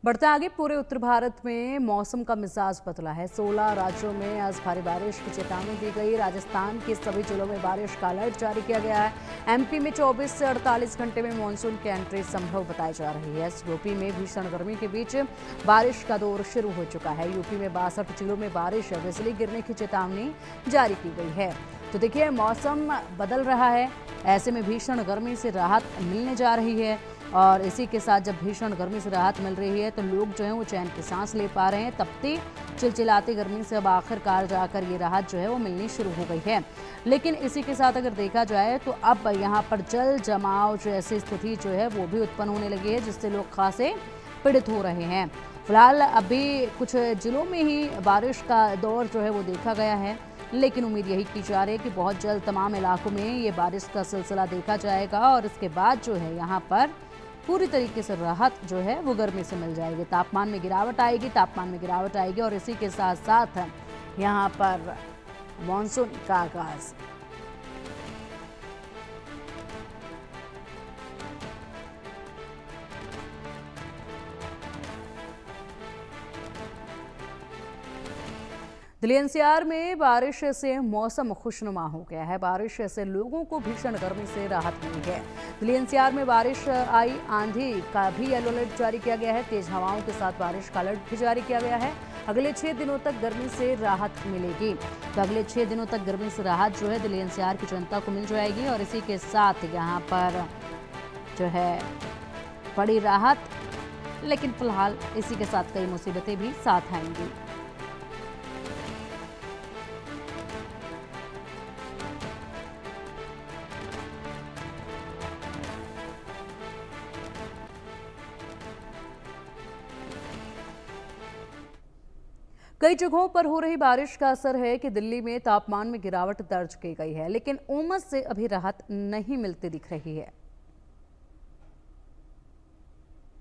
बढ़ते आगे, पूरे उत्तर भारत में मौसम का मिजाज बदला है। 16 राज्यों में आज भारी बारिश की चेतावनी दी गई। राजस्थान के सभी जिलों में बारिश का अलर्ट जारी किया गया है। एमपी में 24 से 48 घंटे में मानसून की एंट्री संभव बताई जा रही है। यूपी में भीषण गर्मी के बीच बारिश का दौर शुरू हो चुका है। यूपी में 62 जिलों में बारिश और बिजली गिरने की चेतावनी जारी की गई है। तो देखिए, मौसम बदल रहा है, ऐसे में भीषण गर्मी से राहत मिलने जा रही है। और इसी के साथ जब भीषण गर्मी से राहत मिल रही है तो लोग जो है वो चैन की सांस ले पा रहे हैं। तपती चिलचिलाती गर्मी से अब आखिरकार जाकर ये राहत जो है वो मिलनी शुरू हो गई है। लेकिन इसी के साथ अगर देखा जाए तो अब यहाँ पर जल जमाव जैसी स्थिति जो है वो भी उत्पन्न होने लगी है, जिससे लोग खासे पीड़ित हो रहे हैं। फिलहाल अभी कुछ जिलों में ही बारिश का दौर जो है वो देखा गया है, लेकिन उम्मीद यही की जा रही है कि बहुत जल्द तमाम इलाकों में ये बारिश का सिलसिला देखा जाएगा और इसके बाद जो है यहाँ पर पूरी तरीके से राहत जो है वो गर्मी से मिल जाएगी। तापमान में गिरावट आएगी और इसी के साथ साथ यहाँ पर मॉनसून का आगाज। दिल्ली एनसीआर में बारिश से मौसम खुशनुमा हो गया है। बारिश से लोगों को भीषण गर्मी से राहत मिली है। दिल्ली एनसीआर में बारिश आई, आंधी का भी येलो अलर्ट जारी किया गया है। तेज हवाओं के साथ बारिश का अलर्ट भी जारी किया गया है। अगले 6 दिनों तक गर्मी से राहत मिलेगी। तो अगले 6 दिनों तक गर्मी से राहत जो है दिल्ली एनसीआर की जनता को मिल जाएगी और इसी के साथ यहाँ पर जो है बड़ी राहत, लेकिन फिलहाल इसी के साथ कई मुसीबतें भी साथ आएंगी। कई जगहों पर हो रही बारिश का असर है कि दिल्ली में तापमान में गिरावट दर्ज की गई है, लेकिन उमस से अभी राहत नहीं मिलती दिख रही है।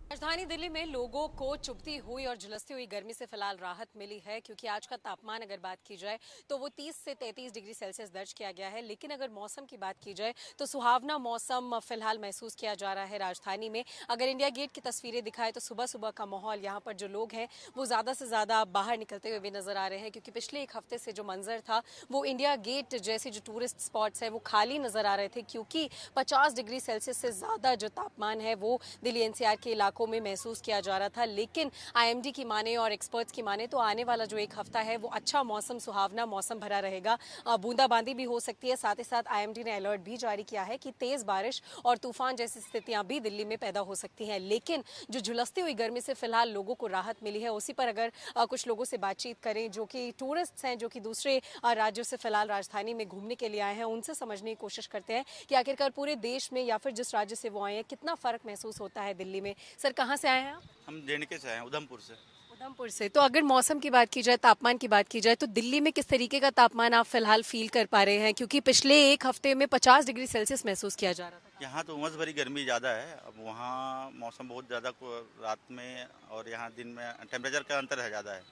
राजधानी दिल्ली में लोगों को चुभती हुई और झुलसती हुई गर्मी से फिलहाल राहत मिली है, क्योंकि आज का तापमान अगर बात की जाए तो वो 30 से 33 डिग्री सेल्सियस दर्ज किया गया है। लेकिन अगर मौसम की बात की जाए तो सुहावना मौसम फिलहाल महसूस किया जा रहा है राजधानी में। अगर इंडिया गेट की तस्वीरें दिखाएं तो सुबह सुबह का माहौल, यहाँ पर जो लोग हैं वो ज़्यादा से ज़्यादा बाहर निकलते हुए भी नजर आ रहे हैं, क्योंकि पिछले एक हफ्ते से जो मंजर था वो इंडिया गेट जैसे जो टूरिस्ट स्पॉट्स हैं वो खाली नजर आ रहे थे, क्योंकि 50 डिग्री सेल्सियस से ज़्यादा जो तापमान है वो दिल्ली एनसीआर के इलाकों में महसूस किया जा रहा था। लेकिन आईएमडी की माने और एक्सपर्ट्स की माने तो आने वाला जो एक हफ्ता है वो अच्छा मौसम, सुहावना मौसम भरा रहेगा। बूंदाबांदी भी हो सकती है। साथ ही साथ आईएमडी ने अलर्ट भी जारी किया है कि तेज बारिश और तूफान जैसी स्थितियां भी दिल्ली में पैदा हो सकती हैं। लेकिन जो झुलसती हुई गर्मी से फिलहाल लोगों को राहत मिली है, उसी पर अगर कुछ लोगों से बातचीत करें जो कि टूरिस्ट हैं, जो कि दूसरे राज्यों से फिलहाल राजधानी में घूमने के लिए आए हैं, उनसे समझने की कोशिश करते हैं कि आखिरकार पूरे देश में या फिर जिस राज्य से वो आए हैं कितना फर्क महसूस होता है दिल्ली में। सर, कहाँ से आए हैं आप? हम जेएनके से आए हैं, उधमपुर से। उधमपुर से। तो अगर मौसम की बात की जाए, तापमान की बात की जाए, तो दिल्ली में किस तरीके का तापमान आप फिलहाल फील कर पा रहे हैं, क्योंकि पिछले एक हफ्ते में 50 डिग्री सेल्सियस महसूस किया जा रहा था? यहाँ तो उमस भरी गर्मी ज़्यादा है। अब वहाँ मौसम बहुत ज़्यादा रात में और यहाँ दिन में टेम्परेचर का अंतर है ज़्यादा है।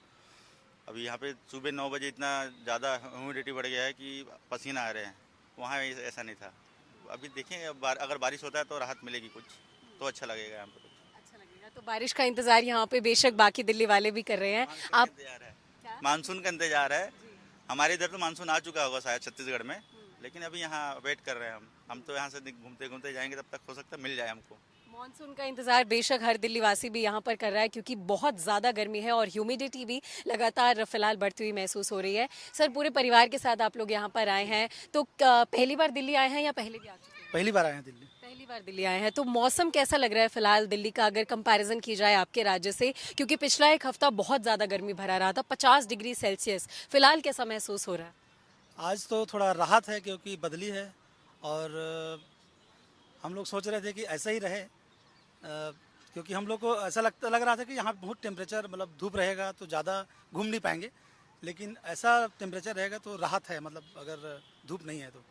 अभी यहाँ पे सुबह 9 बजे इतना ज़्यादा ह्यूमिडिटी बढ़ गया है कि पसीना आ रहे हैं। वहाँ ऐसा नहीं था। अभी देखेंगे, अगर बारिश होता है तो राहत मिलेगी कुछ, तो अच्छा लगेगा यहाँ पर। तो बारिश का इंतजार यहाँ पे बेशक बाकी दिल्ली वाले भी कर रहे हैं। आप मानसून का इंतजार है। हमारे इधर तो मानसून आ चुका होगा शायद छत्तीसगढ़ में, लेकिन अभी यहाँ वेट कर रहे हैं हम तो यहाँ से घूमते घूमते जाएंगे, तब तक हो सकता है मिल जाए हमको। मॉनसून का इंतजार बेशक हर दिल्ली वासी भी यहाँ पर कर रहा है, क्योंकि बहुत ज़्यादा गर्मी है और ह्यूमिडिटी भी लगातार फिलहाल बढ़ती हुई महसूस हो रही है। सर, पूरे परिवार के साथ आप लोग यहाँ पर आए हैं, तो पहली बार दिल्ली आए हैं या पहले भी आ चुके हैं? पहली बार आए हैं दिल्ली। पहली बार दिल्ली आए हैं। तो मौसम कैसा लग रहा है फिलहाल दिल्ली का, अगर कंपैरिजन की जाए आपके राज्य से, क्योंकि पिछला एक हफ्ता बहुत ज़्यादा गर्मी भरा रहा था, 50 डिग्री सेल्सियस। फिलहाल कैसा महसूस हो रहा है? आज तो थोड़ा राहत है, क्योंकि बदली है और हम लोग सोच रहे थे कि ऐसा ही रहे, क्योंकि हम लोग को ऐसा लग रहा था कि यहाँ बहुत टेम्परेचर, मतलब धूप रहेगा तो ज़्यादा घूम नहीं पाएंगे, लेकिन ऐसा टेम्परेचर रहेगा तो राहत है, मतलब अगर धूप नहीं है तो।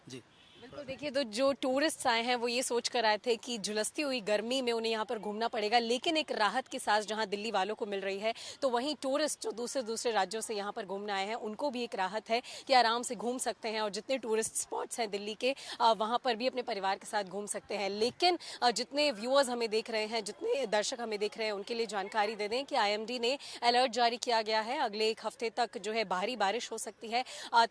जी बिल्कुल देखिए, तो जो टूरिस्ट आए हैं वो ये सोच कर आए थे कि झुलसती हुई गर्मी में उन्हें यहाँ पर घूमना पड़ेगा, लेकिन एक राहत की सांस जहाँ दिल्ली वालों को मिल रही है, तो वहीं टूरिस्ट जो दूसरे दूसरे राज्यों से यहाँ पर घूमने आए हैं उनको भी एक राहत है कि आराम से घूम सकते हैं और जितने टूरिस्ट स्पॉट्स हैं दिल्ली के वहाँ पर भी अपने परिवार के साथ घूम सकते हैं। लेकिन जितने व्यूअर्स हमें देख रहे हैं, जितने दर्शक हमें देख रहे हैं, उनके लिए जानकारी दे दें कि IMD ने अलर्ट जारी किया गया है। अगले 1 हफ्ते तक जो है भारी बारिश हो सकती है,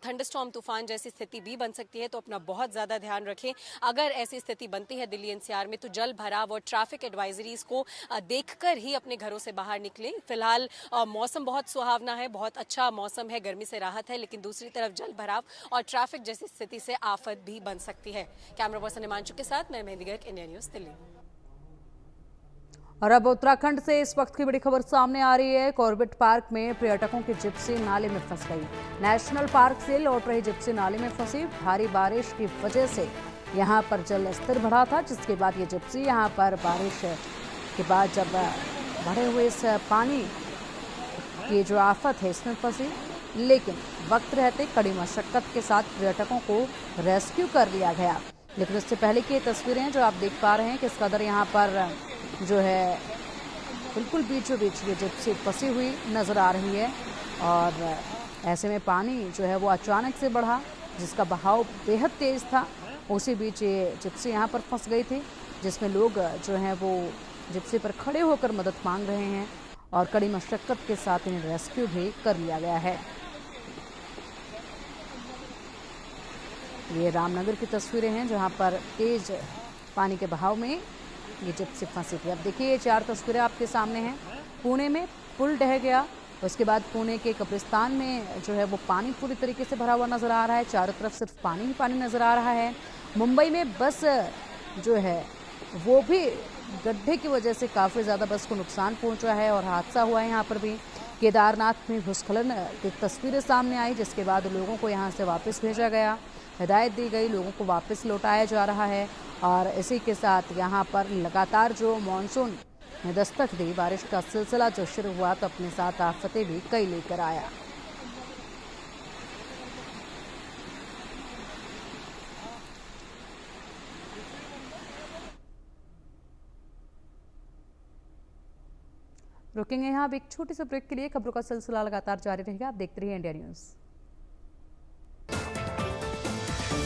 थंडरस्टॉर्म तूफान जैसी स्थिति भी बन सकती है, तो अपना बहुत ज्यादा ध्यान रखें। अगर ऐसी स्थिति बनती है दिल्ली NCR में तो जल भराव और ट्रैफिक एडवाइजरीज को देखकर ही अपने घरों से बाहर निकलें। फिलहाल मौसम बहुत सुहावना है, बहुत अच्छा मौसम है, गर्मी से राहत है, लेकिन दूसरी तरफ जल भराव और ट्रैफिक जैसी स्थिति से आफत भी बन सकती है। कैमरा पर्सन हिमांशु के साथ मैं मेहंदी गर्ग, इंडिया न्यूज दिल्ली। और अब उत्तराखंड से इस वक्त की बड़ी खबर सामने आ रही है। कॉर्बेट पार्क में पर्यटकों की जिप्सी नाले में फंस गई। नेशनल पार्क से लौट रही जिप्सी नाले में फंसी। भारी बारिश की वजह से यहां पर जल स्तर बढ़ा था, जिसके बाद ये जिप्सी यहां पर बारिश के बाद जब बढ़े हुए इस पानी की जो आफत है इसमें फंसी, लेकिन वक्त रहते कड़ी मशक्कत के साथ पर्यटकों को रेस्क्यू कर लिया गया। लेकिन उससे पहले की ये तस्वीरें जो आप देख पा रहे हैं किस कदर यहाँ पर जो है बिल्कुल बीचों बीच ये जिप्सी फंसी हुई नज़र आ रही है। और ऐसे में पानी जो है वो अचानक से बढ़ा, जिसका बहाव बेहद तेज़ था। उसी बीच ये जिप्सी यहाँ पर फंस गई थी, जिसमें लोग जो हैं वो जिप्सी पर खड़े होकर मदद मांग रहे हैं और कड़ी मशक्कत के साथ इन्हें रेस्क्यू भी कर लिया गया है। ये रामनगर की तस्वीरें हैं जहाँ पर तेज़ पानी के बहाव में ये जिप्सी फंसी थी। अब देखिए ये 4 तस्वीरें आपके सामने हैं। पुणे में पुल ढह गया, उसके बाद पुणे के कब्रिस्तान में जो है वो पानी पूरी तरीके से भरा हुआ नज़र आ रहा है। चारों तरफ सिर्फ पानी ही पानी नज़र आ रहा है। मुंबई में बस जो है वो भी गड्ढे की वजह से काफ़ी ज़्यादा बस को नुकसान पहुंचा है और हादसा हुआ है यहाँ पर भी। केदारनाथ में भूस्खलन की तस्वीरें सामने आई, जिसके बाद लोगों को यहाँ से वापस भेजा गया, हिदायत दी गई, लोगों को वापस लौटाया जा रहा है। और इसी के साथ यहाँ पर लगातार जो मानसून ने दस्तक दी, बारिश का सिलसिला जो शुरू हुआ तो अपने साथ आफतें भी कई लेकर आया। रुकेंगे यहाँ अब एक छोटे से ब्रेक के लिए। खबरों का सिलसिला लगातार जारी रहेगा, आप देखते रहिए इंडिया न्यूज़।